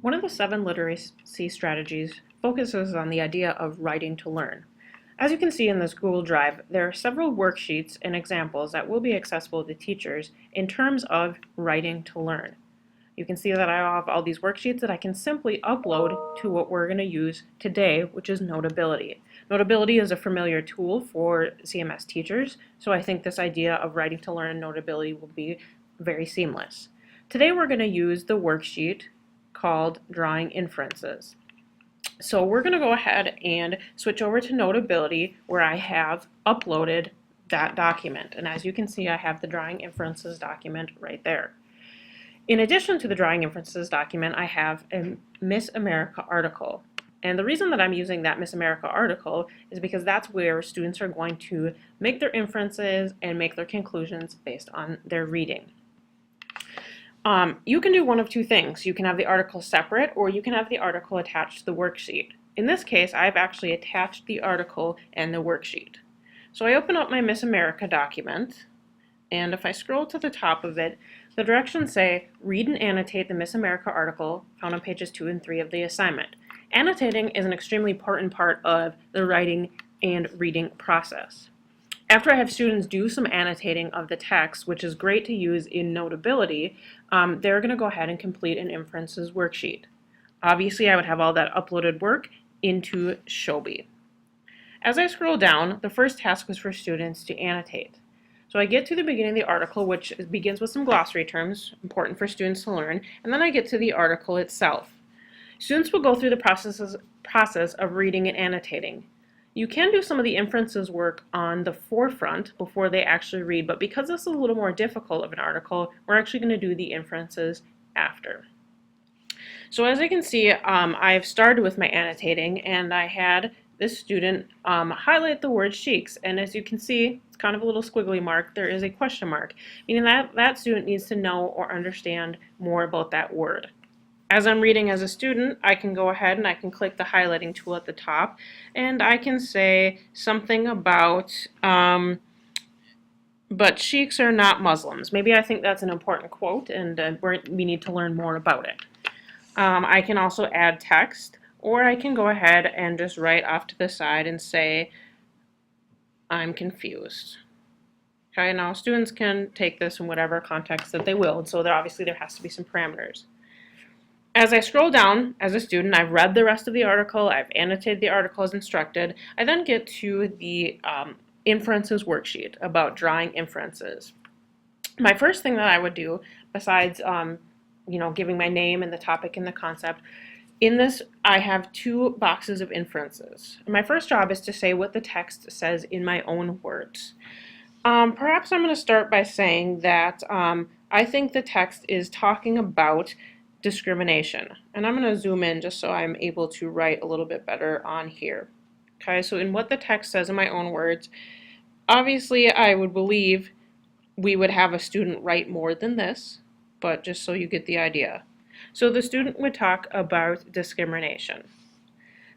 One of the 7 literacy strategies focuses on the idea of writing to learn. As you can see in this Google Drive, there are several worksheets and examples that will be accessible to teachers in terms of writing to learn. You can see that I have all these worksheets that I can simply upload to what we're going to use today, which is Notability. Notability is a familiar tool for CMS teachers, so I think this idea of writing to learn and Notability will be very seamless. Today we're going to use the worksheet called Drawing Inferences. So we're going to go ahead and switch over to Notability where I have uploaded that document. And as you can see, I have the Drawing Inferences document right there. In addition to the Drawing Inferences document, I have a Miss America article. And the reason that I'm using that Miss America article is because that's where students are going to make their inferences and make their conclusions based on their reading. You can do one of two things. You can have the article separate, or you can have the article attached to the worksheet. In this case, I've actually attached the article and the worksheet. So I open up my Miss America document, and if I scroll to the top of it, the directions say, read and annotate the Miss America article found on pages 2 and 3 of the assignment. Annotating is an extremely important part of the writing and reading process. After I have students do some annotating of the text, which is great to use in Notability, they're going to go ahead and complete an inferences worksheet. Obviously, I would have all that uploaded work into Shobi. As I scroll down, the first task was for students to annotate. So I get to the beginning of the article, which begins with some glossary terms, important for students to learn, and then I get to the article itself. Students will go through the process of reading and annotating. You can do some of the inferences work on the forefront before they actually read, but because this is a little more difficult of an article, we're actually going to do the inferences after. So as you can see, I've started with my annotating, and I had this student highlight the word sheiks, and as you can see, it's kind of a little squiggly mark. There is a question mark, meaning that that student needs to know or understand more about that word. As I'm reading as a student, I can go ahead and I can click the highlighting tool at the top, and I can say something about, but sheiks are not Muslims. Maybe I think that's an important quote, and we need to learn more about it. I can also add text, or I can go ahead and just write off to the side and say, I'm confused. Okay, now students can take this in whatever context that they will, so obviously there has to be some parameters. As I scroll down as a student, I've read the rest of the article, I've annotated the article as instructed. I then get to the inferences worksheet about drawing inferences. My first thing that I would do, besides giving my name and the topic and the concept, in this I have 2 boxes of inferences. My first job is to say what the text says in my own words. Perhaps I'm going to start by saying that I think the text is talking about discrimination. And I'm going to zoom in just so I'm able to write a little bit better on here. Okay, so in what the text says in my own words, obviously I would believe we would have a student write more than this, but just so you get the idea. So the student would talk about discrimination.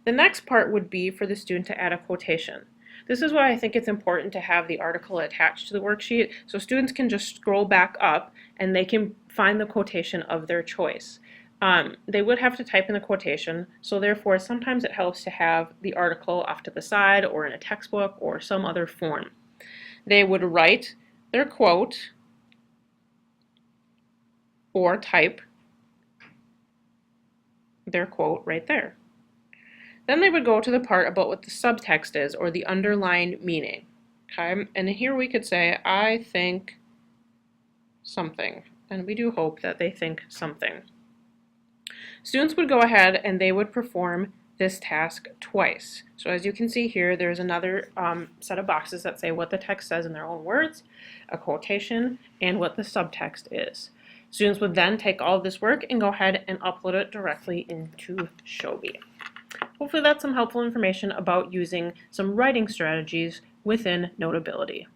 The next part would be for the student to add a quotation. This is why I think it's important to have the article attached to the worksheet, so students can just scroll back up and they can find the quotation of their choice. They would have to type in the quotation, so therefore sometimes it helps to have the article off to the side or in a textbook or some other form. They would write their quote or type their quote right there. Then they would go to the part about what the subtext is, or the underlying meaning. Okay, and here we could say, I think something, and we do hope that they think something. Students would go ahead and they would perform this task twice. So as you can see here, there's another set of boxes that say what the text says in their own words, a quotation, and what the subtext is. Students would then take all of this work and go ahead and upload it directly into Shobi. Hopefully that's some helpful information about using some writing strategies within Notability.